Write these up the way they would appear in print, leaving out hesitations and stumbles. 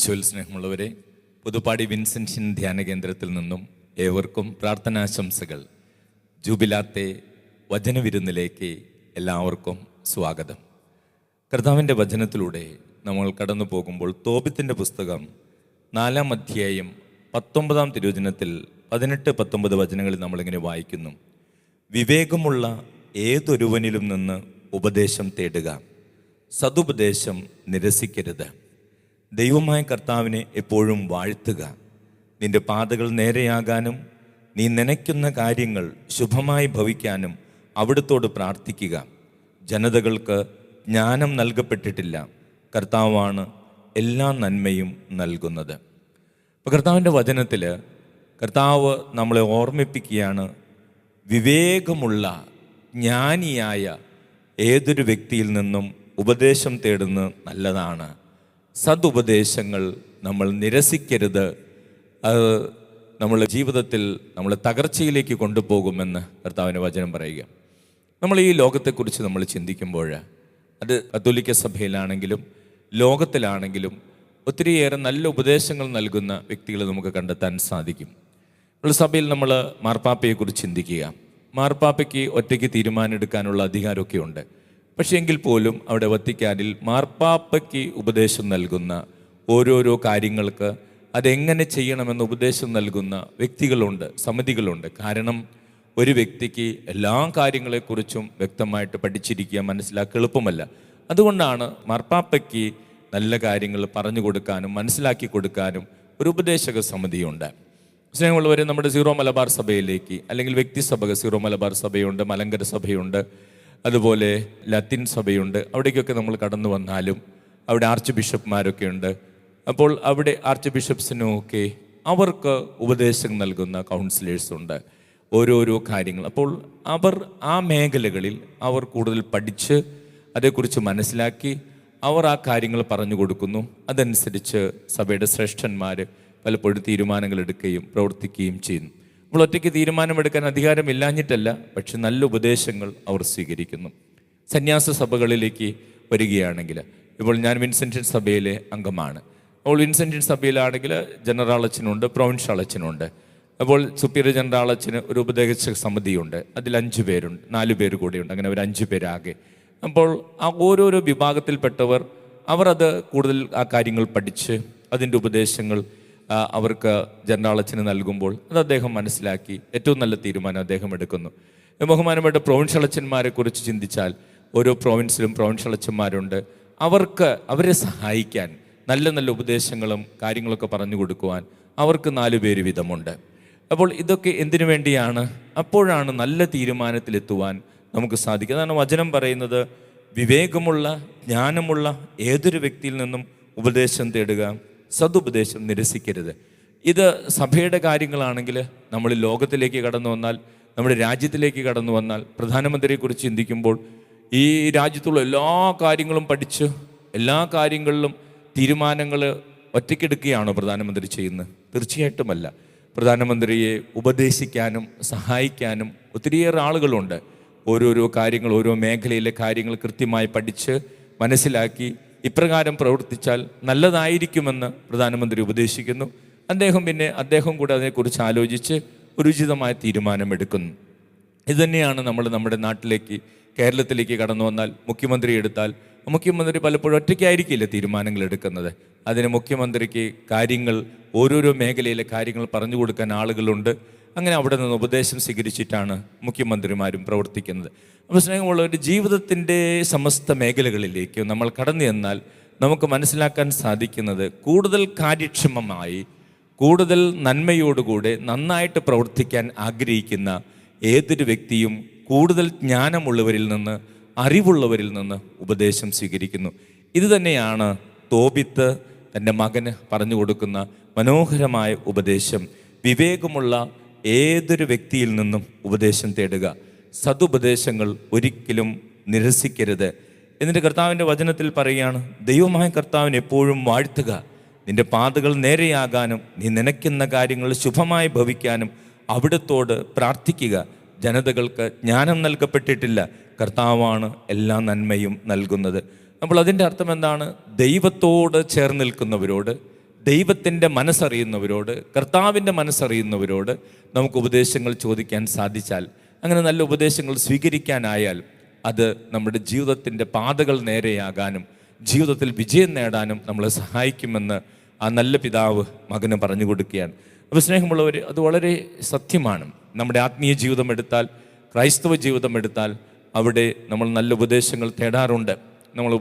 ഈശോയിൽ സ്നേഹമുള്ളവരെ, പുതുപ്പാടി വിൻസെൻഷൻ ധ്യാന കേന്ദ്രത്തിൽ നിന്നും ഏവർക്കും പ്രാർത്ഥനാശംസകൾ. ജൂബിലാത്തെ വചനവിരുന്നിലേക്ക് എല്ലാവർക്കും സ്വാഗതം. കർത്താവിൻ്റെ വചനത്തിലൂടെ നമ്മൾ കടന്നു പോകുമ്പോൾ തോബിത്തിൻ്റെ പുസ്തകം 4-ാം അധ്യായം 19-ാം തിരുവചനത്തിൽ 18-19 വചനങ്ങളിൽ നമ്മളിങ്ങനെ വായിക്കുന്നു. വിവേകമുള്ള ഏതൊരുവനിലും നിന്ന് ഉപദേശം തേടുക, സതുപദേശം നിരസിക്കരുത്. ദൈവമായ കർത്താവിനെ എപ്പോഴും വാഴ്ത്തുക. നിന്റെ പാതകൾ നേരെയാകാനും നീ നനയ്ക്കുന്ന കാര്യങ്ങൾ ശുഭമായി ഭവിക്കാനും അവിടുത്തോട് പ്രാർത്ഥിക്കുക. ജനതകൾക്ക് ജ്ഞാനം നൽകപ്പെട്ടിട്ടില്ല, കർത്താവാണ് എല്ലാ നന്മയും നൽകുന്നത്. അപ്പോൾ കർത്താവിൻ്റെ വചനത്തിൽ കർത്താവ് നമ്മളെ ഓർമ്മിപ്പിക്കുകയാണ്, വിവേകമുള്ള ജ്ഞാനിയായ ഏതൊരു വ്യക്തിയിൽ നിന്നും ഉപദേശം തേടുന്നത് നല്ലതാണ്. സതുപദേശങ്ങൾ നമ്മൾ നിരസിക്കരുത്. അത് നമ്മുടെ ജീവിതത്തിൽ നമ്മളെ തകർച്ചയിലേക്ക് കൊണ്ടുപോകുമെന്ന് കർത്താവിൻ്റെ വചനം പറയുക. നമ്മൾ ഈ ലോകത്തെക്കുറിച്ച് നമ്മൾ ചിന്തിക്കുമ്പോൾ, അത് കത്തോലിക്ക സഭയിലാണെങ്കിലും ലോകത്തിലാണെങ്കിലും ഒത്തിരിയേറെ നല്ല ഉപദേശങ്ങൾ നൽകുന്ന വ്യക്തികളെ നമുക്ക് കണ്ടെത്താൻ സാധിക്കും. നമ്മുടെ സഭയിൽ നമ്മൾ മാർപ്പാപ്പയെക്കുറിച്ച് ചിന്തിക്കുക. മാർപ്പാപ്പയ്ക്ക് ഒറ്റയ്ക്ക് തീരുമാനമെടുക്കാനുള്ള അധികാരമൊക്കെ ഉണ്ട്. പക്ഷേ എങ്കിൽ പോലും അവിടെ വത്തിക്കാനിൽ മാർപ്പാപ്പയ്ക്ക് ഉപദേശം നൽകുന്ന ഓരോരോ കാര്യങ്ങൾക്ക് അതെങ്ങനെ ചെയ്യണമെന്ന് ഉപദേശം നൽകുന്ന വ്യക്തികളുണ്ട്, സമിതികളുണ്ട്. കാരണം ഒരു വ്യക്തിക്ക് എല്ലാ കാര്യങ്ങളെക്കുറിച്ചും വ്യക്തമായിട്ട് പഠിച്ചിരിക്കുക, മനസ്സിലാക്കുക എളുപ്പമല്ല. അതുകൊണ്ടാണ് മാർപ്പാപ്പയ്ക്ക് നല്ല കാര്യങ്ങൾ പറഞ്ഞു കൊടുക്കാനും മനസ്സിലാക്കി കൊടുക്കാനും ഒരു ഉപദേശക സമിതിയുണ്ട്. സ്നേഹമുള്ളവരെ, നമ്മുടെ സീറോ മലബാർ സഭയിലേക്ക് അല്ലെങ്കിൽ വ്യക്തിസഭ, സീറോ മലബാർ സഭയുണ്ട്, മലങ്കര സഭയുണ്ട്, അതുപോലെ ലത്തീൻ സഭയുണ്ട്. അവിടേക്കൊക്കെ നമ്മൾ കടന്നു വന്നാലും അവിടെ ആർച്ച് ബിഷപ്പ്മാരൊക്കെ ഉണ്ട്. അപ്പോൾ അവിടെ ആർച്ച് ബിഷപ്സിനുമൊക്കെ അവർക്ക് ഉപദേശം നൽകുന്ന കൗൺസിലേഴ്സുണ്ട്, ഓരോരോ കാര്യങ്ങൾ. അപ്പോൾ അവർ ആ മേഖലകളിൽ അവർ കൂടുതൽ പഠിച്ച് അതേക്കുറിച്ച് മനസ്സിലാക്കി അവർ ആ കാര്യങ്ങൾ പറഞ്ഞു കൊടുക്കുന്നു. അതനുസരിച്ച് സഭയുടെ ശ്രേഷ്ഠന്മാർ പലപ്പോഴും തീരുമാനങ്ങൾ എടുക്കുകയും പ്രവർത്തിക്കുകയും ചെയ്യുന്നു. അപ്പോൾ ഒറ്റയ്ക്ക് തീരുമാനമെടുക്കാൻ അധികാരമില്ലാഞ്ഞിട്ടല്ല, പക്ഷെ നല്ല ഉപദേശങ്ങൾ അവർ സ്വീകരിക്കുന്നു. സന്യാസ സഭകളിലേക്ക് വരികയാണെങ്കിൽ, ഇപ്പോൾ ഞാൻ വിൻസെൻഷൻ സഭയിലെ അംഗമാണ്. അപ്പോൾ വിൻസെൻഷൻ സഭയിലാണെങ്കിൽ ജനറൽ അച്ഛനുണ്ട്, പ്രൊവിൻഷ്യൽ അച്ഛനുണ്ട്. അപ്പോൾ സുപ്പീരിയർ ജനറൽ അച്ഛന് ഒരു ഉപദേശക സമിതിയുണ്ട്. അതിൽ 5 പേരുണ്ട്, 4 പേര് കൂടെയുണ്ട്. അങ്ങനെ ഒരു 5 പേരാകെ. അപ്പോൾ ആ ഓരോരോ വിഭാഗത്തിൽപ്പെട്ടവർ അവർ അത് കൂടുതൽ ആ കാര്യങ്ങൾ പഠിച്ച് അതിൻ്റെ ഉപദേശങ്ങൾ അവർക്ക് ജനറൽ അച്ഛന് നൽകുമ്പോൾ അത് അദ്ദേഹം മനസ്സിലാക്കി ഏറ്റവും നല്ല തീരുമാനം അദ്ദേഹം എടുക്കുന്നു. ബഹുമാനപ്പെട്ട പ്രൊവിൻഷ്യൽ അച്ഛന്മാരെ കുറിച്ച് ചിന്തിച്ചാൽ ഓരോ പ്രൊവിൻസിലും പ്രൊവിൻഷ്യൽ അച്ഛന്മാരുണ്ട്. അവരെ സഹായിക്കാൻ നല്ല നല്ല ഉപദേശങ്ങളും കാര്യങ്ങളൊക്കെ പറഞ്ഞു കൊടുക്കുവാൻ അവർക്ക് 4 പേര് വീതമുണ്ട്. അപ്പോൾ ഇതൊക്കെ എന്തിനു വേണ്ടിയാണ്? അപ്പോഴാണ് നല്ല തീരുമാനത്തിലെത്തുവാൻ നമുക്ക് സാധിക്കുക. അതാണ് വചനം പറയുന്നത്, വിവേകമുള്ള ജ്ഞാനമുള്ള ഏതൊരു വ്യക്തിയിൽ നിന്നും ഉപദേശം തേടുക, സതുപദേശം നിരസിക്കരുത്. ഇത് സഭയുടെ കാര്യങ്ങളാണെങ്കിൽ നമ്മൾ ലോകത്തിലേക്ക് കടന്നു വന്നാൽ, നമ്മുടെ രാജ്യത്തിലേക്ക് കടന്നു വന്നാൽ, പ്രധാനമന്ത്രിയെക്കുറിച്ച് ചിന്തിക്കുമ്പോൾ ഈ രാജ്യത്തുള്ള എല്ലാ കാര്യങ്ങളും പഠിച്ച് എല്ലാ കാര്യങ്ങളിലും തീരുമാനങ്ങൾ ഒറ്റയ്ക്കെടുക്കുകയാണോ പ്രധാനമന്ത്രി ചെയ്യുന്നത്? തീർച്ചയായിട്ടുമല്ല. പ്രധാനമന്ത്രിയെ ഉപദേശിക്കാനും സഹായിക്കാനും ഒത്തിരിയേറെ ആളുകളുണ്ട്. ഓരോരോ കാര്യങ്ങൾ, ഓരോ മേഖലയിലെ കാര്യങ്ങൾ കൃത്യമായി പഠിച്ച് മനസ്സിലാക്കി ഇപ്രകാരം പ്രവർത്തിച്ചാൽ നല്ലതായിരിക്കുമെന്ന് പ്രധാനമന്ത്രി ഉപദേശിക്കുന്നു. അദ്ദേഹം കൂടെ അതിനെക്കുറിച്ച് ആലോചിച്ച് ഒരു ഉചിതമായ തീരുമാനമെടുക്കുന്നു. ഇതുതന്നെയാണ് നമ്മുടെ നാട്ടിലേക്ക്, കേരളത്തിലേക്ക് കടന്നു വന്നാൽ മുഖ്യമന്ത്രി എടുത്താൽ മുഖ്യമന്ത്രി പലപ്പോഴും ഒറ്റയ്ക്കായിരിക്കില്ല തീരുമാനങ്ങൾ എടുക്കുന്നത്. അതിന് മുഖ്യമന്ത്രിക്ക് കാര്യങ്ങൾ, ഓരോരോ മേഖലയിലെ കാര്യങ്ങൾ പറഞ്ഞു കൊടുക്കാൻ ആളുകളുണ്ട്. അങ്ങനെ അവിടെ നിന്ന് ഉപദേശം സ്വീകരിച്ചിട്ടാണ് മുഖ്യമന്ത്രിമാരും പ്രവർത്തിക്കുന്നത്. അപ്പോൾ സ്നേഹമുള്ള ഒരു ജീവിതത്തിൻ്റെ സമസ്ത മേഖലകളിലേക്ക് നമ്മൾ കടന്നു ചെന്നാൽ നമുക്ക് മനസ്സിലാക്കാൻ സാധിക്കുന്നത്, കൂടുതൽ കാര്യക്ഷമമായി കൂടുതൽ നന്മയോടുകൂടെ നന്നായിട്ട് പ്രവർത്തിക്കാൻ ആഗ്രഹിക്കുന്ന ഏതൊരു വ്യക്തിയും കൂടുതൽ ജ്ഞാനമുള്ളവരിൽ നിന്ന്, അറിവുള്ളവരിൽ നിന്ന് ഉപദേശം സ്വീകരിക്കുന്നു. ഇത് തന്നെയാണ് തോബിത്ത് തൻ്റെ മകന് പറഞ്ഞു കൊടുക്കുന്ന മനോഹരമായ ഉപദേശം. വിവേകമുള്ള ഏതൊരു വ്യക്തിയിൽ നിന്നും ഉപദേശം തേടുക, സതുപദേശങ്ങൾ ഒരിക്കലും നിരസിക്കരുത്. എന്നിട്ട് കർത്താവിൻ്റെ വചനത്തിൽ പറയുകയാണ്, ദൈവമായ കർത്താവിനെ എപ്പോഴും വാഴ്ത്തുക. നിന്റെ പാതകൾ നേരെയാകാനും നീ നനയ്ക്കുന്ന കാര്യങ്ങൾ ശുഭമായി ഭവിക്കാനും അവിടുത്തോട് പ്രാർത്ഥിക്കുക. ജനതകൾക്ക് ജ്ഞാനം നൽകപ്പെട്ടിട്ടില്ല, കർത്താവാണ് എല്ലാ നന്മയും നൽകുന്നത്. അപ്പോൾ അതിൻ്റെ അർത്ഥം എന്താണ്? ദൈവത്തോട് ചേർന്ന് നിൽക്കുന്നവരോട്, ദൈവത്തിൻ്റെ മനസ്സറിയുന്നവരോട്, കർത്താവിൻ്റെ മനസ്സറിയുന്നവരോട് നമുക്ക് ഉപദേശങ്ങൾ ചോദിക്കാൻ സാധിച്ചാൽ, അങ്ങനെ നല്ല ഉപദേശങ്ങൾ സ്വീകരിക്കാനായാൽ അത് നമ്മുടെ ജീവിതത്തിൻ്റെ പാതകൾ നേരെയാകാനും ജീവിതത്തിൽ വിജയം നേടാനും നമ്മളെ സഹായിക്കുമെന്ന് ആ നല്ല പിതാവ് മകന് പറഞ്ഞു കൊടുക്കുകയാണ്. അപ്പോൾ സ്നേഹമുള്ളവർ, അത് വളരെ സത്യമാണ്. നമ്മുടെ ആത്മീയ ജീവിതം എടുത്താൽ, ക്രൈസ്തവ ജീവിതം എടുത്താൽ, അവിടെ നമ്മൾ നല്ല ഉപദേശങ്ങൾ തേടാറുണ്ട്. നമ്മൾ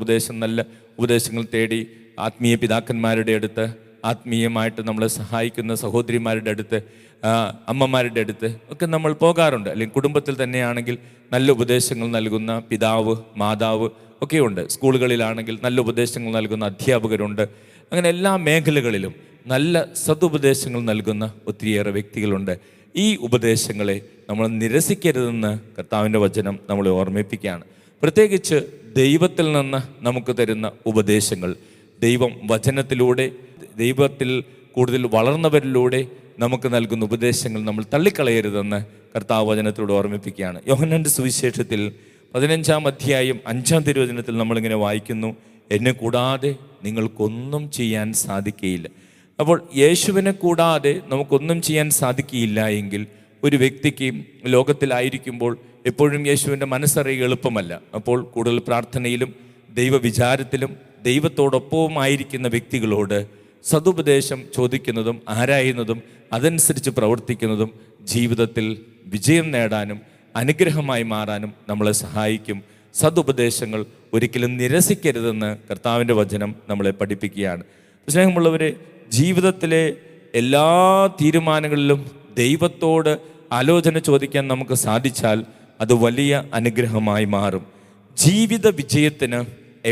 നല്ല ഉപദേശങ്ങൾ തേടി ആത്മീയ പിതാക്കന്മാരുടെ അടുത്ത്, ആത്മീയമായിട്ട് നമ്മളെ സഹായിക്കുന്ന സഹോദരിമാരുടെ അടുത്ത്, അമ്മമാരുടെ അടുത്ത് ഒക്കെ നമ്മൾ പോകാറുണ്ട്. അല്ലെങ്കിൽ കുടുംബത്തിൽ തന്നെയാണെങ്കിൽ നല്ല ഉപദേശങ്ങൾ നൽകുന്ന പിതാവ്, മാതാവ് ഒക്കെയുണ്ട്. സ്കൂളുകളിലാണെങ്കിൽ നല്ല ഉപദേശങ്ങൾ നൽകുന്ന അധ്യാപകരുണ്ട്. അങ്ങനെ എല്ലാ മേഖലകളിലും നല്ല സതുപദേശങ്ങൾ നൽകുന്ന ഒത്തിരിയേറെ വ്യക്തികളുണ്ട്. ഈ ഉപദേശങ്ങളെ നമ്മൾ നിരസിക്കരുതെന്ന് കർത്താവിൻ്റെ വചനം നമ്മളെ ഓർമ്മിപ്പിക്കുകയാണ്. പ്രത്യേകിച്ച് ദൈവത്തിൽ നിന്ന് നമുക്ക് തരുന്ന ഉപദേശങ്ങൾ, ദൈവം വചനത്തിലൂടെ, ദൈവത്തിൽ കൂടുതൽ വളർന്നവരിലൂടെ നമുക്ക് നൽകുന്ന ഉപദേശങ്ങൾ നമ്മൾ തള്ളിക്കളയരുതെന്ന് കർത്താവ് വചനത്തിലൂടെ ഓർമ്മിപ്പിക്കുകയാണ്. യോഹന്നാന്റെ സുവിശേഷത്തിൽ 15-ാം അധ്യായം 5-ാം തിരുവചനത്തിൽ നമ്മളിങ്ങനെ വായിക്കുന്നു, എന്നെ കൂടാതെ നിങ്ങൾക്കൊന്നും ചെയ്യാൻ സാധിക്കുകയില്ല. അപ്പോൾ യേശുവിനെ കൂടാതെ നമുക്കൊന്നും ചെയ്യാൻ സാധിക്കുകയില്ല എങ്കിൽ ഒരു വ്യക്തിക്ക് ലോകത്തിലായിരിക്കുമ്പോൾ എപ്പോഴും യേശുവിൻ്റെ മനസ്സറിയുക എളുപ്പമല്ല. അപ്പോൾ കൂടുതൽ പ്രാർത്ഥനയിലും ദൈവവിചാരത്തിലും ദൈവത്തോടൊപ്പവുമായിരിക്കുന്ന വ്യക്തികളോട് സതുപദേശം ചോദിക്കുന്നതും ആരായുന്നതും അതനുസരിച്ച് പ്രവർത്തിക്കുന്നതും ജീവിതത്തിൽ വിജയം നേടാനും അനുഗ്രഹമായി മാറാനും നമ്മളെ സഹായിക്കും. സതുപദേശങ്ങൾ ഒരിക്കലും നിരസിക്കരുതെന്ന് കർത്താവിൻ്റെ വചനം നമ്മളെ പഠിപ്പിക്കുകയാണ്. സ്നേഹമുള്ളവരെ, ജീവിതത്തിലെ എല്ലാ തീരുമാനങ്ങളിലും ദൈവത്തോട് ആലോചന ചോദിക്കാൻ നമുക്ക് സാധിച്ചാൽ അത് വലിയ അനുഗ്രഹമായി മാറും. ജീവിത വിജയത്തിന്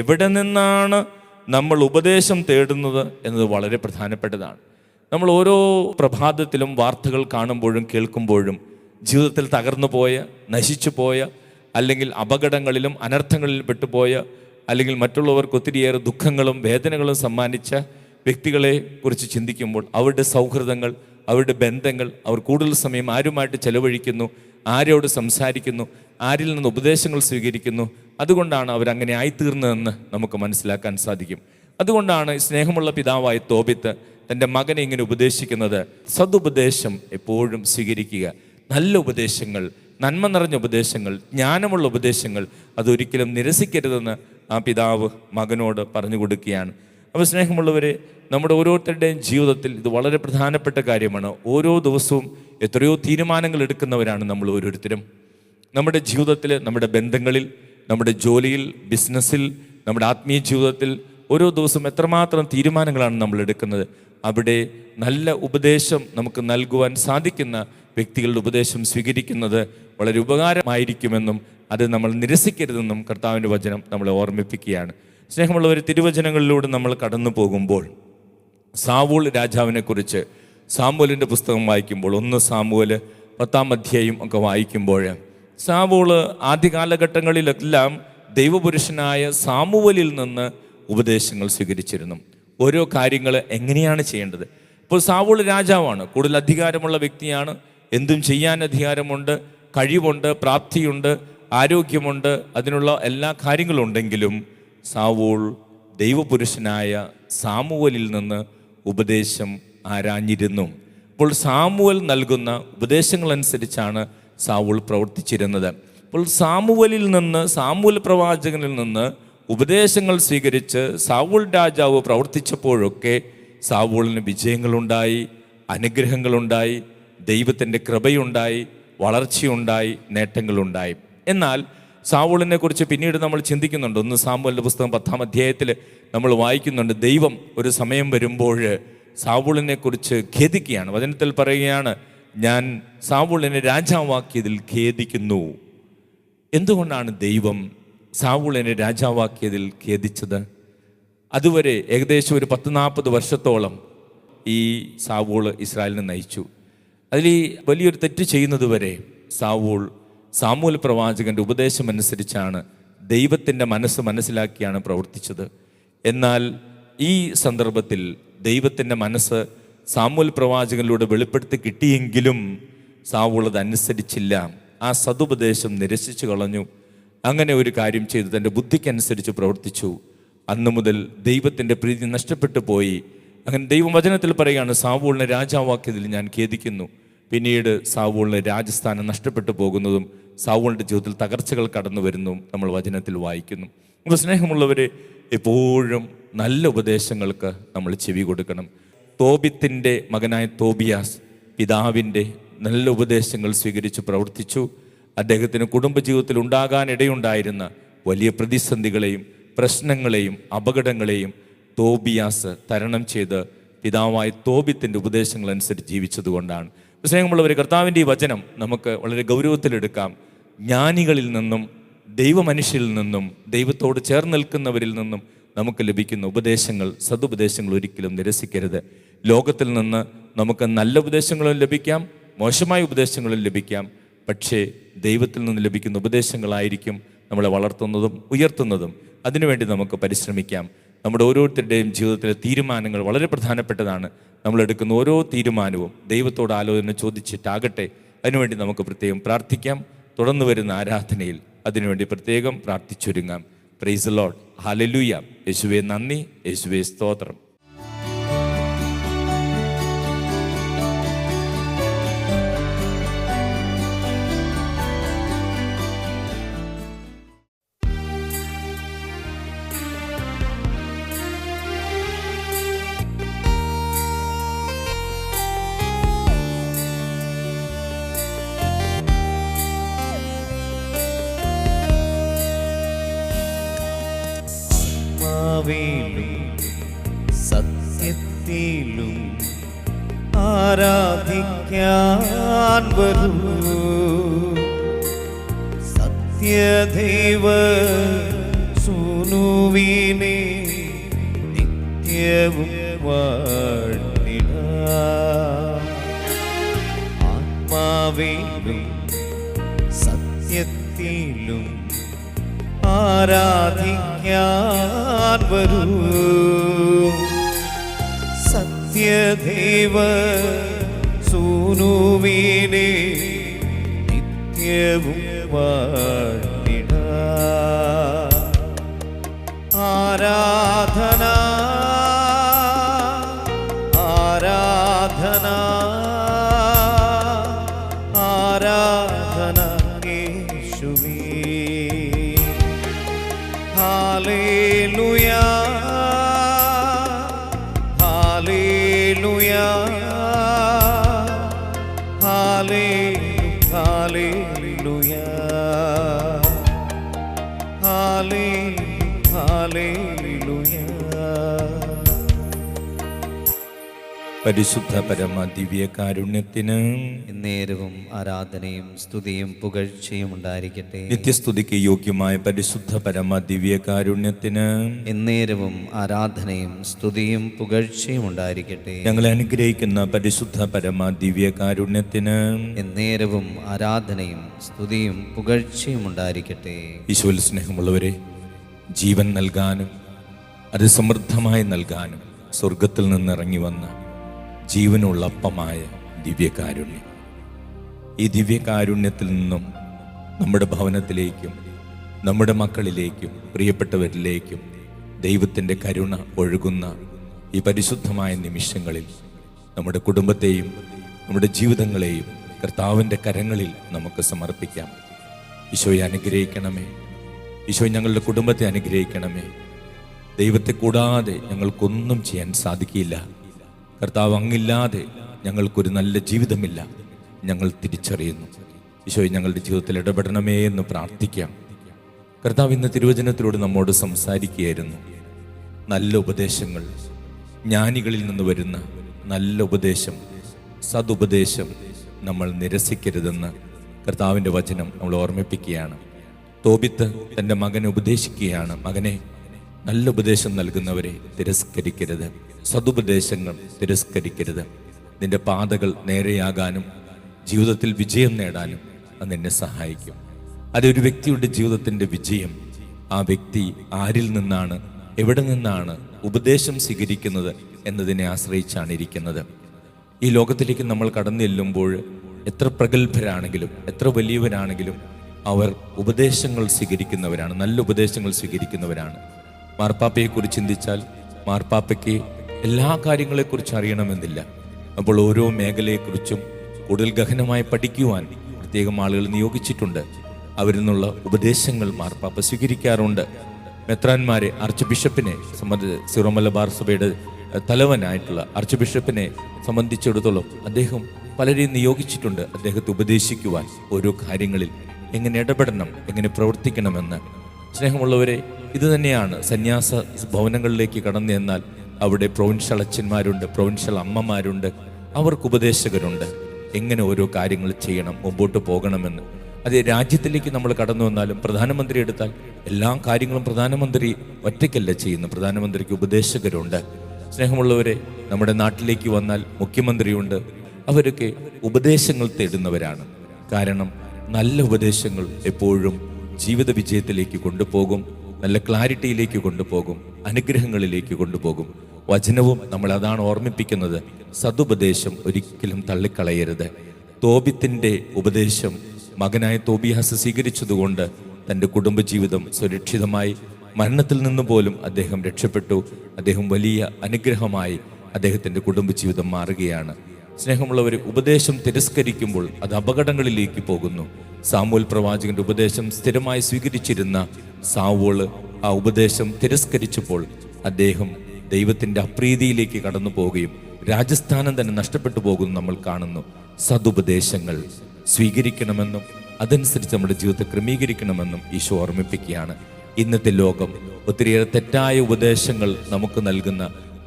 എവിടെ നിന്നാണ് നമ്മൾ ഉപദേശം തേടുന്നത് എന്നത് വളരെ പ്രധാനപ്പെട്ടതാണ്. നമ്മൾ ഓരോ പ്രഭാതത്തിലും വാർത്തകൾ കാണുമ്പോഴും കേൾക്കുമ്പോഴും ജീവിതത്തിൽ തകർന്നു പോയ, നശിച്ചു പോയ, അല്ലെങ്കിൽ അപകടങ്ങളിലും അനർത്ഥങ്ങളിലും പെട്ടുപോയ, അല്ലെങ്കിൽ മറ്റുള്ളവർക്ക് ഒത്തിരിയേറെ ദുഃഖങ്ങളും വേദനകളും സമ്മാനിച്ച വ്യക്തികളെ കുറിച്ച് ചിന്തിക്കുമ്പോൾ അവരുടെ സൗഹൃദങ്ങൾ, അവരുടെ ബന്ധങ്ങൾ, അവർ കൂടുതൽ സമയം ആരുമായിട്ട് ചെലവഴിക്കുന്നു, ആരോട് സംസാരിക്കുന്നു, ആരിൽ നിന്ന് ഉപദേശങ്ങൾ സ്വീകരിക്കുന്നു, അതുകൊണ്ടാണ് അവരങ്ങനെ ആയിത്തീർന്നതെന്ന് നമുക്ക് മനസ്സിലാക്കാൻ സാധിക്കും. അതുകൊണ്ടാണ് സ്നേഹമുള്ള പിതാവായ തോബിത്ത് തൻ്റെ മകനെ ഇങ്ങനെ ഉപദേശിക്കുന്നത്, സതുപദേശം എപ്പോഴും സ്വീകരിക്കുക. നല്ല ഉപദേശങ്ങൾ, നന്മ നിറഞ്ഞ ഉപദേശങ്ങൾ, ജ്ഞാനമുള്ള ഉപദേശങ്ങൾ അതൊരിക്കലും നിരസിക്കരുതെന്ന് ആ പിതാവ് മകനോട് പറഞ്ഞു കൊടുക്കുകയാണ്. അപ്പോൾ സ്നേഹമുള്ളവരെ, നമ്മുടെ ഓരോരുത്തരുടെയും ജീവിതത്തിൽ ഇത് വളരെ പ്രധാനപ്പെട്ട കാര്യമാണ്. ഓരോ ദിവസവും എത്രയോ തീരുമാനങ്ങൾ എടുക്കുന്നവരാണ് നമ്മൾ ഓരോരുത്തരും. നമ്മുടെ ജീവിതത്തിൽ, നമ്മുടെ ബന്ധങ്ങളിൽ, നമ്മുടെ ജോലിയിൽ, ബിസിനസ്സിൽ, നമ്മുടെ ആത്മീയ ജീവിതത്തിൽ ഓരോ ദിവസവും എത്രമാത്രം തീരുമാനങ്ങളാണ് നമ്മൾ എടുക്കുന്നത്. അവിടെ നല്ല ഉപദേശം നമുക്ക് നൽകുവാൻ സാധിക്കുന്ന വ്യക്തികളുടെ ഉപദേശം സ്വീകരിക്കുന്നത് വളരെ ഉപകാരമായിരിക്കുമെന്നും അത് നമ്മൾ നിരസിക്കരുതെന്നും കർത്താവിൻ്റെ വചനം നമ്മളെ ഓർമ്മിപ്പിക്കുകയാണ്. സ്നേഹമുള്ളവർ, തിരുവചനങ്ങളിലൂടെ നമ്മൾ കടന്നു പോകുമ്പോൾ സാവൂൾ രാജാവിനെക്കുറിച്ച് സാമുവേലിൻ്റെ പുസ്തകം വായിക്കുമ്പോൾ, 1 സാമുവേൽ 10-ാം അധ്യായം ഒക്കെ വായിക്കുമ്പോൾ, സാവൂള് ആദ്യ കാലഘട്ടങ്ങളിലെല്ലാം ദൈവപുരുഷനായ സാമുവേലിൽ നിന്ന് ഉപദേശങ്ങൾ സ്വീകരിച്ചിരുന്നു. ഓരോ കാര്യങ്ങൾ എങ്ങനെയാണ് ചെയ്യേണ്ടത്. ഇപ്പോൾ സാവൂൾ രാജാവാണ്, കൂടുതൽ അധികാരമുള്ള വ്യക്തിയാണ്, എന്തും ചെയ്യാൻ അധികാരമുണ്ട്, കഴിവുണ്ട്, പ്രാപ്തിയുണ്ട്, ആരോഗ്യമുണ്ട്, അതിനുള്ള എല്ലാ കാര്യങ്ങളും ഉണ്ടെങ്കിലും സാവൂൾ ദൈവപുരുഷനായ സാമുവേലിൽ നിന്ന് ഉപദേശം ആരാഞ്ഞിരുന്നു. അപ്പോൾ സാമുവേൽ നൽകുന്ന ഉപദേശങ്ങളനുസരിച്ചാണ് സാവൂൾ പ്രവർത്തിച്ചിരുന്നത്. അപ്പോൾ സാമുവേൽ പ്രവാചകനിൽ നിന്ന് ഉപദേശങ്ങൾ സ്വീകരിച്ച് സാവൂൾ രാജാവ് പ്രവർത്തിച്ചപ്പോഴൊക്കെ സാവൂളിന് വിജയങ്ങളുണ്ടായി, അനുഗ്രഹങ്ങളുണ്ടായി, ദൈവത്തിൻ്റെ കൃപയുണ്ടായി, വളർച്ചയുണ്ടായി, നേട്ടങ്ങളുണ്ടായി. എന്നാൽ സാവൂളിനെ കുറിച്ച് പിന്നീട് നമ്മൾ ചിന്തിക്കുന്നുണ്ട്. 1 സാമുവേലിൻ്റെ പുസ്തകം 10-ാം അധ്യായത്തിൽ നമ്മൾ വായിക്കുന്നുണ്ട്, ദൈവം ഒരു സമയം വരുമ്പോൾ സാവൂളിനെ കുറിച്ച് ഖേദിക്കുകയാണ്. വചനത്തിൽ പറയുകയാണ്, ഞാൻ സാവൂളിനെ രാജാവാക്കിയതിൽ ഖേദിക്കുന്നു. എന്തുകൊണ്ടാണ് ദൈവം സാവൂളിനെ രാജാവാക്കിയതിൽ ഖേദിച്ചത്? അതുവരെ ഏകദേശം ഒരു 10-40 വർഷത്തോളം ഈ സാവൂൾ ഇസ്രായേലിനെ നയിച്ചു. അതിൽ ഈ വലിയൊരു തെറ്റ് ചെയ്യുന്നത് വരെ സാമുവേൽ പ്രവാചകൻ്റെ ഉപദേശമനുസരിച്ചാണ്, ദൈവത്തിൻ്റെ മനസ്സ് മനസ്സിലാക്കിയാണ് പ്രവർത്തിച്ചത്. എന്നാൽ ഈ സന്ദർഭത്തിൽ ദൈവത്തിൻ്റെ മനസ്സ് സാമുവേൽ പ്രവാചകനിലൂടെ വെളിപ്പെടുത്തി കിട്ടിയെങ്കിലും സാവൂൾ അത് അനുസരിച്ചില്ല. ആ സതുപദേശം നിരസിച്ചു കളഞ്ഞു. അങ്ങനെ ഒരു കാര്യം ചെയ്തു, തൻ്റെ ബുദ്ധിക്കനുസരിച്ച് പ്രവർത്തിച്ചു. അന്നു മുതൽ ദൈവത്തിൻ്റെ പ്രീതി നഷ്ടപ്പെട്ടു പോയി. അങ്ങനെ ദൈവവചനത്തിൽ പറയുകയാണ്, സാവൂളിനെ രാജാവാക്കിയതിൽ ഞാൻ ഖേദിക്കുന്നു. പിന്നീട് സാവൂളിന് രാജസ്ഥാനം നഷ്ടപ്പെട്ടു പോകുന്നതും സാവൂളിൻ്റെ ജീവിതത്തിൽ തകർച്ചകൾ കടന്നു വരുന്നതും നമ്മൾ വചനത്തിൽ വായിക്കുന്നു. അപ്പോൾ സ്നേഹമുള്ളവരെ, എപ്പോഴും നല്ല ഉപദേശങ്ങൾക്ക് നമ്മൾ ചെവി കൊടുക്കണം. തോബിത്തിൻ്റെ മകനായ തോബിയാസ് പിതാവിൻ്റെ നല്ല ഉപദേശങ്ങൾ സ്വീകരിച്ച് പ്രവർത്തിച്ചു. അദ്ദേഹത്തിന് കുടുംബജീവിതത്തിൽ ഉണ്ടാകാനിടയുണ്ടായിരുന്ന വലിയ പ്രതിസന്ധികളെയും പ്രശ്നങ്ങളെയും അപകടങ്ങളെയും തോബിയാസ് തരണം ചെയ്ത് പിതാവായ തോബിത്തിൻ്റെ ഉപദേശങ്ങളനുസരിച്ച് ജീവിച്ചതുകൊണ്ടാണ്. സ്നേഹമുള്ളവർ, കർത്താവിൻ്റെ ഈ വചനം നമുക്ക് വളരെ ഗൗരവത്തിലെടുക്കാം. ജ്ഞാനികളിൽ നിന്നും ദൈവമനുഷ്യരിൽ നിന്നും ദൈവത്തോട് ചേർന്ന് നിൽക്കുന്നവരിൽ നിന്നും നമുക്ക് ലഭിക്കുന്ന ഉപദേശങ്ങൾ, സതുപദേശങ്ങൾ ഒരിക്കലും നിരസിക്കരുത്. ലോകത്തിൽ നിന്ന് നമുക്ക് നല്ല ഉപദേശങ്ങളും ലഭിക്കാം, മോശമായ ഉപദേശങ്ങളും ലഭിക്കാം. പക്ഷേ ദൈവത്തിൽ നിന്ന് ലഭിക്കുന്ന ഉപദേശങ്ങളായിരിക്കും നമ്മളെ വളർത്തുന്നതും ഉയർത്തുന്നതും. അതിനുവേണ്ടി നമുക്ക് പരിശ്രമിക്കാം. നമ്മുടെ ഓരോരുത്തരുടെയും ജീവിതത്തിലെ തീരുമാനങ്ങൾ വളരെ പ്രധാനപ്പെട്ടതാണ്. നമ്മളെടുക്കുന്ന ഓരോ തീരുമാനവും ദൈവത്തോട് ആലോചന ചോദിച്ചിട്ടാകട്ടെ. അതിനുവേണ്ടി നമുക്ക് പ്രത്യേകം പ്രാർത്ഥിക്കാം. തുടർന്ന് വരുന്ന ആരാധനയിൽ അതിനുവേണ്ടി പ്രത്യേകം പ്രാർത്ഥിച്ചൊരുങ്ങാം. Praise the lord. ഹല്ലേലൂയ. യേശുവേ നന്ദി, യേശുവേ സ്തോത്രം. സത്യത്തിലും ആരാധിക്കാൻ വരൂ, സത്യദൈവ സുനുവിനെ നിത്യവും വാഴ്ത്തിടാം. ആത്മാവിലും സത്യത്തിലും ആരാധിക്കാൻ വരൂ, സത്യദൈവ സുനുവിനെ നിത്യവും വാഴ്ത്തിടാം. ആരാധന ആരാധന ആരാധന യേശുവേ. Hallelujah hallelujah hallelujah hallelujah. പരിശുദ്ധ പരമ ദിവ്യ കാരുണ്യത്തിന് നേരവും ആരാധനയും സ്തുതിയും പുകഴ്ചയും ഉണ്ടായിരിക്കട്ടെ. നിത്യസ്തുതിക്ക് യോഗ്യമായ പരിശുദ്ധ പരമ ദിവ്യ കാരുണ്യത്തിന് എന്നേരവും ആരാധനയും സ്തുതിയും പുകഴ്ചയും ഉണ്ടായിരിക്കട്ടെ. ഞങ്ങളെ അനുഗ്രഹിക്കുന്ന പരിശുദ്ധ പരമ ദിവ്യ കാരുണ്യത്തിന് എന്നേരവും ആരാധനയും സ്തുതിയും പുകഴ്ചയും ഉണ്ടായിരിക്കട്ടെ. ഈശോയിൽ സ്നേഹമുള്ളവരെ, ജീവൻ നൽകാനും അത് സമൃദ്ധമായി നൽകാനും സ്വർഗത്തിൽ നിന്നിറങ്ങി വന്ന ജീവനുള്ള അപ്പമായ ദിവ്യകാരുണ്യം. ഈ ദിവ്യകാരുണ്യത്തിൽ നിന്നും നമ്മുടെ ഭവനത്തിലേക്കും നമ്മുടെ മക്കളിലേക്കും പ്രിയപ്പെട്ടവരിലേക്കും ദൈവത്തിൻ്റെ കരുണ ഒഴുകുന്ന ഈ പരിശുദ്ധമായ നിമിഷങ്ങളിൽ നമ്മുടെ കുടുംബത്തെയും നമ്മുടെ ജീവിതങ്ങളെയും കർത്താവിൻ്റെ കരങ്ങളിൽ നമുക്ക് സമർപ്പിക്കാം. ഈശോയെ അനുഗ്രഹിക്കണമേ. ഈശോ ഞങ്ങളുടെ കുടുംബത്തെ അനുഗ്രഹിക്കണമേ. ദൈവത്തെ കൂടാതെ ഞങ്ങൾക്കൊന്നും ചെയ്യാൻ സാധിക്കില്ല. കർത്താവ്, അങ്ങില്ലാതെ ഞങ്ങൾക്കൊരു നല്ല ജീവിതമില്ല. ഞങ്ങൾ തിരിച്ചറിയുന്നു. ഈശോയെ ഞങ്ങളുടെ ജീവിതത്തിൽ ഇടപെടണമേ എന്ന് പ്രാർത്ഥിക്കാം. കർത്താവ് ഇന്ന് തിരുവചനത്തിലൂടെ നമ്മോട് സംസാരിക്കുകയായിരുന്നു. നല്ല ഉപദേശങ്ങൾ, ജ്ഞാനികളിൽ നിന്ന് വരുന്ന നല്ല ഉപദേശം, സതുപദേശം നമ്മൾ നിരസിക്കരുതെന്ന് കർത്താവിൻ്റെ വചനം നമ്മൾ ഓർമ്മിപ്പിക്കുകയാണ്. തോബിത്ത് തൻ്റെ മകനെ ഉപദേശിക്കുകയാണ്, മകനെ, നല്ല ഉപദേശം നൽകുന്നവരെ തിരസ്കരിക്കരുത്, സതുപദേശങ്ങൾ തിരസ്കരിക്കരുത്. നിന്റെ പാതകൾ നേരെയാകാനും ജീവിതത്തിൽ വിജയം നേടാനും അത് നിന്നെ സഹായിക്കും. അതൊരു വ്യക്തിയുടെ ജീവിതത്തിൻ്റെ വിജയം ആ വ്യക്തി ആരിൽ നിന്നാണ്, എവിടെ നിന്നാണ് ഉപദേശം സ്വീകരിക്കുന്നത് എന്നതിനെ ആശ്രയിച്ചാണ് ഇരിക്കുന്നത്. ഈ ലോകത്തിലേക്ക് നമ്മൾ കടന്നു ചെല്ലുമ്പോൾ എത്ര പ്രഗത്ഭരാണെങ്കിലും എത്ര വലിയവരാണെങ്കിലും അവർ ഉപദേശങ്ങൾ സ്വീകരിക്കുന്നവരാണ്, നല്ല ഉപദേശങ്ങൾ സ്വീകരിക്കുന്നവരാണ്. മാർപ്പാപ്പയെക്കുറിച്ച് ചിന്തിച്ചാൽ മാർപ്പാപ്പയ്ക്ക് എല്ലാ കാര്യങ്ങളെക്കുറിച്ചും അറിയണമെന്നില്ല. അപ്പോൾ ഓരോ മേഖലയെക്കുറിച്ചും കൂടുതൽ ഗഹനമായി പഠിക്കുവാൻ പ്രത്യേകം ആളുകൾ നിയോഗിച്ചിട്ടുണ്ട്. അവരിൽ നിന്നുള്ള ഉപദേശങ്ങൾ മാർപ്പാപ്പ സ്വീകരിക്കാറുണ്ട്. മെത്രാന്മാരെ, ആർച്ച് ബിഷപ്പിനെ സിറോ മലബാർ സഭയുടെ തലവനായിട്ടുള്ള ആർച്ച് ബിഷപ്പിനെ സംബന്ധിച്ചിടത്തോളം അദ്ദേഹം പലരെയും നിയോഗിച്ചിട്ടുണ്ട് അദ്ദേഹത്തെ ഉപദേശിക്കുവാൻ, ഓരോ കാര്യങ്ങളിൽ എങ്ങനെ ഇടപെടണം, എങ്ങനെ പ്രവർത്തിക്കണമെന്ന്. സ്നേഹമുള്ളവരെ, ഇത് തന്നെയാണ് സന്യാസ ഭവനങ്ങളിലേക്ക് കടന്നു ചെന്നാൽ അവിടെ പ്രൊവിൻഷ്യൽ അച്ഛന്മാരുണ്ട്, പ്രൊവിൻഷ്യൽ അമ്മമാരുണ്ട്, അവർക്ക് ഉപദേശകരുണ്ട് എങ്ങനെ ഓരോ കാര്യങ്ങൾ ചെയ്യണം, മുമ്പോട്ട് പോകണമെന്ന്. അതേ രാജ്യത്തിലേക്ക് നമ്മൾ കടന്നു വന്നാലും പ്രധാനമന്ത്രി എടുത്താൽ എല്ലാ കാര്യങ്ങളും പ്രധാനമന്ത്രി ഒറ്റയ്ക്കല്ല ചെയ്യുന്നു, പ്രധാനമന്ത്രിക്ക് ഉപദേശകരുണ്ട്. സ്നേഹമുള്ളവരെ, നമ്മുടെ നാട്ടിലേക്ക് വന്നാൽ മുഖ്യമന്ത്രിയുണ്ട്. അവരൊക്കെ ഉപദേശങ്ങൾ തേടുന്നവരാണ്. കാരണം നല്ല ഉപദേശങ്ങൾ എപ്പോഴും ജീവിത വിജയത്തിലേക്ക് കൊണ്ടുപോകും, നല്ല ക്ലാരിറ്റിയിലേക്ക് കൊണ്ടുപോകും, അനുഗ്രഹങ്ങളിലേക്ക് കൊണ്ടുപോകും. വചനവും നമ്മൾ അതാണ് ഓർമ്മിപ്പിക്കുന്നത്. സതുപദേശം ഒരിക്കലും തള്ളിക്കളയരുത്. തോബിത്തിൻ്റെ ഉപദേശം മകനായ തോബിയാസ് സ്വീകരിച്ചതുകൊണ്ട് തൻ്റെ കുടുംബജീവിതം സുരക്ഷിതമായി, മരണത്തിൽ നിന്ന് പോലും അദ്ദേഹം രക്ഷപ്പെട്ടു. അദ്ദേഹം വലിയ അനുഗ്രഹമായി അദ്ദേഹത്തിൻ്റെ കുടുംബജീവിതം മാറുകയാണ്. സ്നേഹമുള്ളവർ, ഉപദേശം തിരസ്കരിക്കുമ്പോൾ അത് അപകടങ്ങളിലേക്ക് പോകുന്നു. സാമുവേൽ പ്രവാചകന്റെ ഉപദേശം സ്ഥിരമായി സ്വീകരിച്ചിരുന്ന സാവോള് ആ ഉപദേശം തിരസ്കരിച്ചപ്പോൾ അദ്ദേഹം ദൈവത്തിൻ്റെ അപ്രീതിയിലേക്ക് കടന്നു പോവുകയും രാജസ്ഥാനം തന്നെ നഷ്ടപ്പെട്ടു പോകുന്നു നമ്മൾ കാണുന്നു. സതുപദേശങ്ങൾ സ്വീകരിക്കണമെന്നും അതനുസരിച്ച് നമ്മുടെ ജീവിതത്തെ ക്രമീകരിക്കണമെന്നും ഈശോ ഓർമ്മിപ്പിക്കുകയാണ്. ഇന്നത്തെ ലോകം ഒത്തിരിയേറെ തെറ്റായ ഉപദേശങ്ങൾ നമുക്ക് നൽകുന്ന,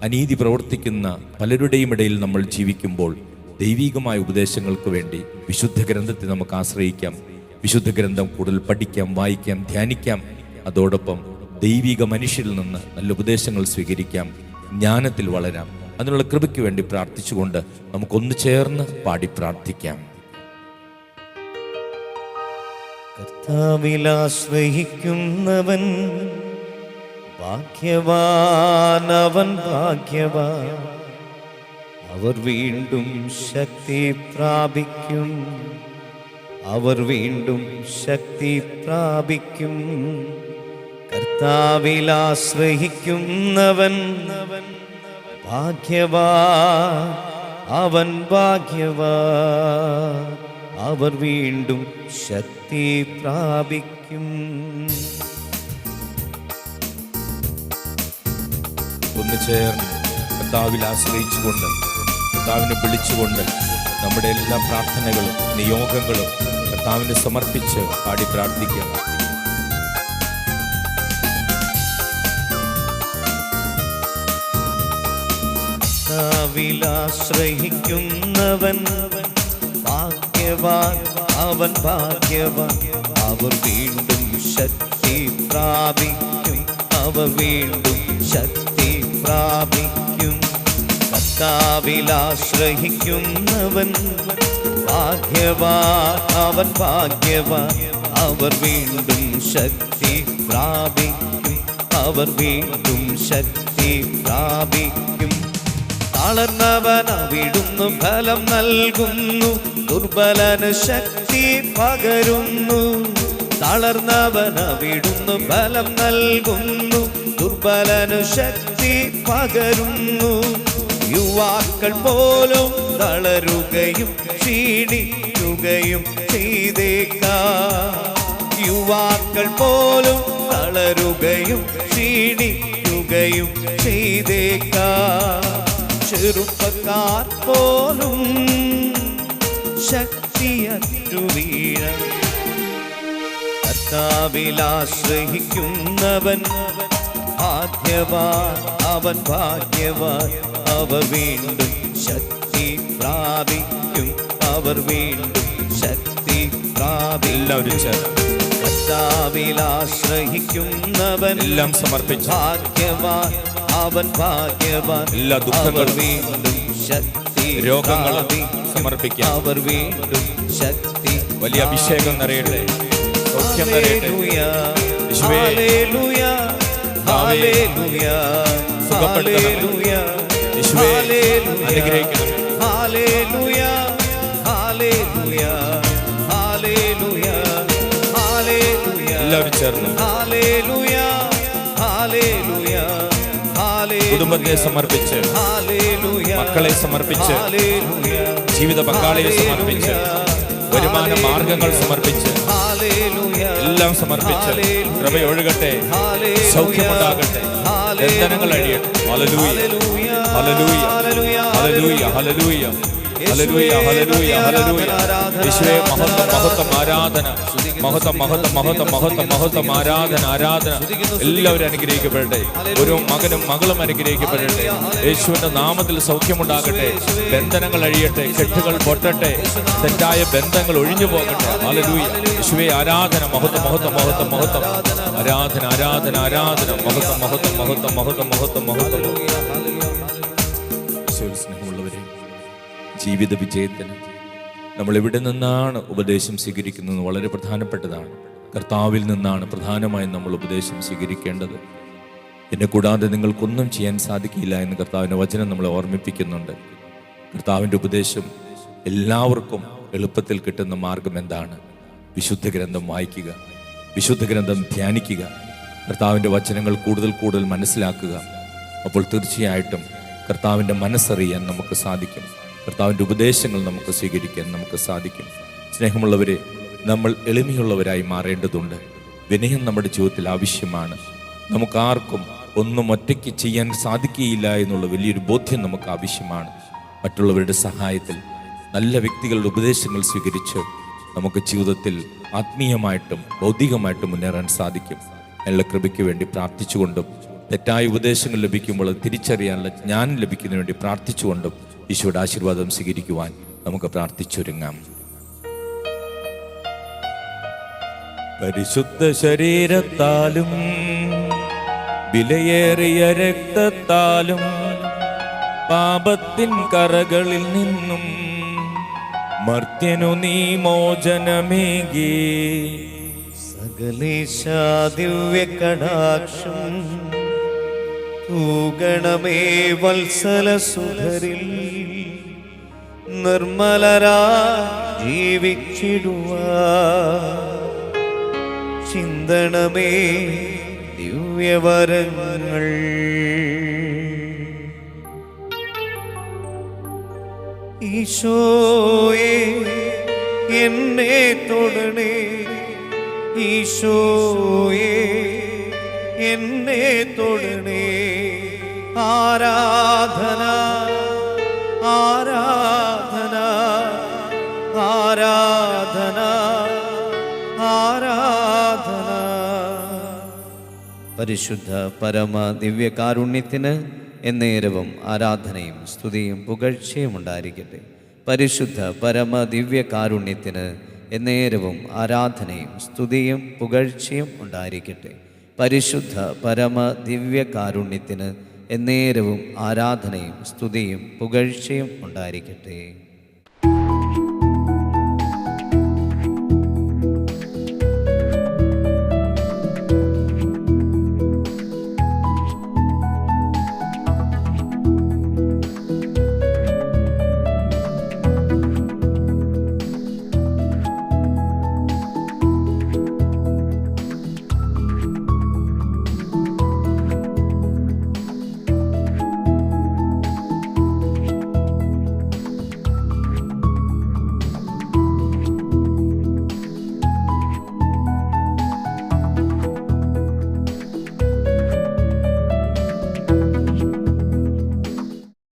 അനീതി പ്രവർത്തിക്കുന്ന പലരുടെയും ഇടയിൽ നമ്മൾ ജീവിക്കുമ്പോൾ ദൈവികമായ ഉപദേശങ്ങൾക്ക് വേണ്ടി വിശുദ്ധ ഗ്രന്ഥത്തെ നമുക്ക് ആശ്രയിക്കാം. വിശുദ്ധ ഗ്രന്ഥം കൂടുതൽ പഠിക്കാം, വായിക്കാം, ധ്യാനിക്കാം. അതോടൊപ്പം ദൈവിക മനുഷ്യരിൽ നിന്ന് നല്ല ഉപദേശങ്ങൾ സ്വീകരിക്കാം, ജ്ഞാനത്തിൽ വളരാം. അതിനുള്ള കൃപയ്ക്ക് വേണ്ടി പ്രാർത്ഥിച്ചുകൊണ്ട് നമുക്കൊന്നു ചേർന്ന് പാടി പ്രാർത്ഥിക്കാം. കർത്താവിലാശ്രയിക്കുന്നവൻ ഭാഗ്യവാൻ, അവൻ ഭാഗ്യവാൻ. അവർ വീണ്ടും ശക്തി പ്രാപിക്കും, അവർ വീണ്ടും ശക്തി പ്രാപിക്കും. കർത്താവിലാശ്രയിക്കുന്നവൻ ഭാഗ്യവാൻ, അവൻ ഭാഗ്യവാൻ. അവർ വീണ്ടും ശക്തി പ്രാപിക്കും. ഒന്ന് ചേർന്ന് കർത്താവിൽ ആശ്രയിച്ചുകൊണ്ട്, കർത്താവിനെ വിളിച്ചുകൊണ്ട് നമ്മുടെ എല്ലാ പ്രാർത്ഥനകളും നിയോഗങ്ങളും കർത്താവിനെ സമർപ്പിച്ച് പാടി പ്രാർത്ഥിക്കാം. കർത്താവിലാശ്രയിക്കുന്നവൻ ഭാഗ്യവാൻ, അവൻ ഭാഗ്യവാൻ. അവർ വീണ്ടും ശക്തി പ്രാപിക്കും, അവർ വീണ്ടും ശക്തി പ്രാപിക്കും. കർത്താവിലാശ്രയിക്കുന്നവൻ ഭാഗ്യവാൻ, അവൻ ഭാഗ്യവാൻ. അവർ വീണ്ടും ശക്തി പ്രാപിക്കും, അവർ വീണ്ടും ശക്തി പ്രാപിക്കും. തളർന്നവൻ അവിടുന്ന് ഫലം നൽകുന്നു, ദുർബലന് ശക്തി പകരുന്നു. തളർന്നവൻ അവിടുന്ന് ഫലം നൽകുന്നു, ദുർബലന് ശക്തി പകരുന്നു. യുവാക്കൾ പോലും തളരുകയും ക്ഷീണിക്കുകയും ചെയ്തേക്കാം, യുവാക്കൾ പോലും തളരുകയും ക്ഷീണിക്കുകയും ചെയ്തേക്കാം. ചെറുപ്പക്കാർ പോലും ശക്തിയറ്റു വീഴാം. കർത്താവിലാശ്രയിക്കുന്നവൻ ഭാഗ്യവാൻ, അവൻ ഭാഗ്യവാൻ. അവർ വീണ്ടും ശക്തി പ്രാപിക്കും, അവർ വീണ്ടും ശക്തി പ്രാപിക്കും. കർത്താവിലാശ്രയിക്കുന്നവൻ എല്ലാം സമർപ്പിച്ച് ഭാഗ്യവാൻ, അവൻ ഭാഗ്യവാൻ. എല്ലാ ദുഃഖങ്ങളും വീണ്ടും ശക്തി രോഗങ്ങളും സമർപ്പിക്കാം. അവർ വീണ്ടും ശക്തി. വലിയ അഭിഷേകം നിറയട്ടെ, സൗഖ്യം നിറയട്ടെ. ഹല്ലേലൂയ, ഹല്ലേലൂയ, സുഖപ്പെടുത്തണം. യേശുവേ, അനുഗ്രഹിക്കണം. Hallelujah, hallelujah, hallelujah, hallelujah. എല്ലാവരും ചേർന്ന് ഹല്ലേലൂയ, ഹല്ലേലൂയ, ഹല്ലേലൂയ. കുടുംബത്തെ സമർപ്പിച്ച്, മക്കളെ സമർപ്പിച്ച്, ജീവിത പങ്കാളിയെ സമർപ്പിച്ച്, വരുമാന മാർഗങ്ങൾ സമർപ്പിച്ച്, എല്ലാം സമർപ്പിച്ച് കൃപയൊഴുകട്ടെ, സൗഖ്യമുണ്ടാകട്ടെ, ബന്ധനങ്ങൾ അഴിയട്ടെ. Hallelujah, hallelujah, hallelujah, hallelujah, hallelujah, hallelujah, hallelujah. യേശുവേ, മഹത്വം, മഹത്വം, ആരാധന, മഹത്വം, മഹത്വം, മഹത്വം, മഹത്വം, മഹത്വം, ആരാധന, ആരാധന. എല്ലാവരും അനുഗ്രഹിക്കപ്പെടട്ടെ. ഒരു മകനും മകളും അനുഗ്രഹിക്കപ്പെടട്ടെ. യേശുവിന്റെ നാമത്തിൽ സൗഖ്യമുണ്ടാകട്ടെ, ബന്ധനങ്ങൾ അഴിയട്ടെ, കെട്ടുകൾ പൊട്ടട്ടെ, തെറ്റായ ബന്ധങ്ങൾ ഒഴിഞ്ഞു പോകട്ടെ. ഹല്ലേലൂയ. യേശുവേ, ആരാധന, മഹത്വം, മഹത്വം, മഹത്വം, മഹത്വം, ആരാധന, ആരാധന, ആരാധന, മഹത്വം, മഹത്വം, മഹത്വം, മഹത്വം, മഹത്വം, മഹത്വം. സ്നേഹമുള്ളവരെ, ജീവിത വിജയത്തിന് നമ്മൾ എവിടെ നിന്നാണ് ഉപദേശം സ്വീകരിക്കുന്നത് വളരെ പ്രധാനപ്പെട്ടതാണ്. കർത്താവിൽ നിന്നാണ് പ്രധാനമായും നമ്മൾ ഉപദേശം സ്വീകരിക്കേണ്ടത്. എന്നെ കൂടാതെ നിങ്ങൾക്കൊന്നും ചെയ്യാൻ സാധിക്കില്ല എന്ന് കർത്താവിൻ്റെ വചനം നമ്മളെ ഓർമ്മിപ്പിക്കുന്നുണ്ട്. കർത്താവിൻ്റെ ഉപദേശം എല്ലാവർക്കും എളുപ്പത്തിൽ കിട്ടുന്ന മാർഗം എന്താണ്? വിശുദ്ധ ഗ്രന്ഥം വായിക്കുക, വിശുദ്ധ ഗ്രന്ഥം ധ്യാനിക്കുക, കർത്താവിൻ്റെ വചനങ്ങൾ കൂടുതൽ കൂടുതൽ മനസ്സിലാക്കുക. അപ്പോൾ തീർച്ചയായിട്ടും കർത്താവിൻ്റെ മനസ്സറിയാൻ നമുക്ക് സാധിക്കും. കർത്താവിൻ്റെ ഉപദേശങ്ങൾ നമുക്ക് സ്വീകരിക്കാൻ നമുക്ക് സാധിക്കും. സ്നേഹമുള്ളവരെ, നമ്മൾ എളിമയുള്ളവരായി മാറേണ്ടതുണ്ട്. വിനയം നമ്മുടെ ജീവിതത്തിൽ ആവശ്യമാണ്. നമുക്കാർക്കും ഒന്നും ഒറ്റയ്ക്ക് ചെയ്യാൻ സാധിക്കുകയില്ല എന്നുള്ള വലിയൊരു ബോധ്യം നമുക്ക് ആവശ്യമാണ്. മറ്റുള്ളവരുടെ സഹായത്തിൽ, നല്ല വ്യക്തികളുടെ ഉപദേശങ്ങൾ സ്വീകരിച്ച് നമുക്ക് ജീവിതത്തിൽ ആത്മീയമായിട്ടും ഭൗതികമായിട്ടും മുന്നേറാൻ സാധിക്കും. എല്ലാ കൃപയ്ക്ക് വേണ്ടി പ്രാർത്ഥിച്ചുകൊണ്ടും, തെറ്റായ ഉപദേശങ്ങൾ ലഭിക്കുമ്പോൾ തിരിച്ചറിയാനുള്ള ജ്ഞാനം ലഭിക്കുന്നതിന് വേണ്ടി പ്രാർത്ഥിച്ചുകൊണ്ടും ഈശോയുടെ ആശീർവാദം സ്വീകരിക്കുവാൻ നമുക്ക് പ്രാർത്ഥിച്ചൊരുങ്ങാം. പരിശുദ്ധ ശരീരത്താലും വിലയേറിയ രക്തത്താലും പാപത്തിൻ കറകളിൽ നിന്നും മർത്യനു നീ മോചനമേകി. സകലേശ ദിവ്യ കടാക്ഷം തൂഗണമേ വത്സല സുധരിൽ നിർമ്മലരാ ജീവിച്ചിടുവാ. ചിന്തണമേ ദിവ്യവരങ്ങൾ. ഈശോയെ എന്നെ തൊടണേ, ഈശോയെ എന്നെ തൊടണേ. ആരാധന, ആരാധന, ആരാധന, ആരാധന. പരിശുദ്ധ പരമ ദിവ്യകാരുണ്യത്തിന് എന്നേരവും ആരാധനയും സ്തുതിയും പുകഴ്ചയും ഉണ്ടായിരിക്കട്ടെ. പരിശുദ്ധ പരമ ദിവ്യകാരുണ്യത്തിന് എന്നേരവും ആരാധനയും സ്തുതിയും പുകഴ്ചയും ഉണ്ടായിരിക്കട്ടെ. പരിശുദ്ധ പരമ ദിവ്യകാരുണ്യത്തിന് എന്നേരവും ആരാധനയും സ്തുതിയും പുകഴ്ചയും ഉണ്ടായിരിക്കട്ടെ.